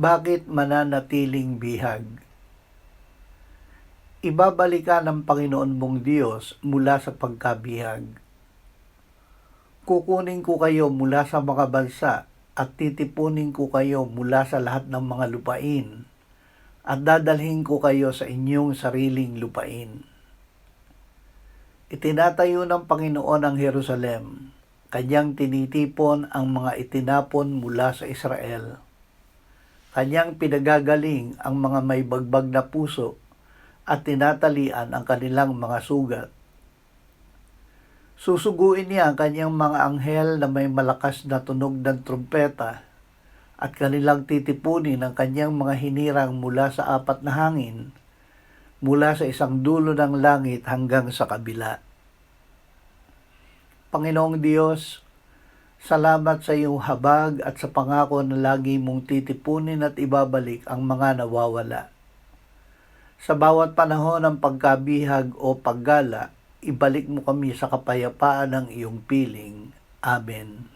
Bakit mananatiling bihag? Ibabalik ka ng Panginoon mong Diyos mula sa pagkabihag. Kukunin ko kayo mula sa mga bansa at titipunin ko kayo mula sa lahat ng mga lupain at dadalhin ko kayo sa inyong sariling lupain. Itinatayo ng Panginoon ang Jerusalem. Kanyang tinitipon ang mga itinapon mula sa Israel. Kanyang pinagagaling ang mga may bagbag na puso at tinatalian ang kanilang mga sugat. Susuguin niya ang kanyang mga anghel na may malakas na tunog ng trumpeta at kanilang titipunin ang kanyang mga hinirang mula sa apat na hangin, mula sa isang dulo ng langit hanggang sa kabila. Panginoong Diyos, salamat sa iyong habag at sa pangako na lagi mong titipunin at ibabalik ang mga nawawala. Sa bawat panahon ng pagkabihag o paggala, ibalik mo kami sa kapayapaan ng iyong piling. Amen.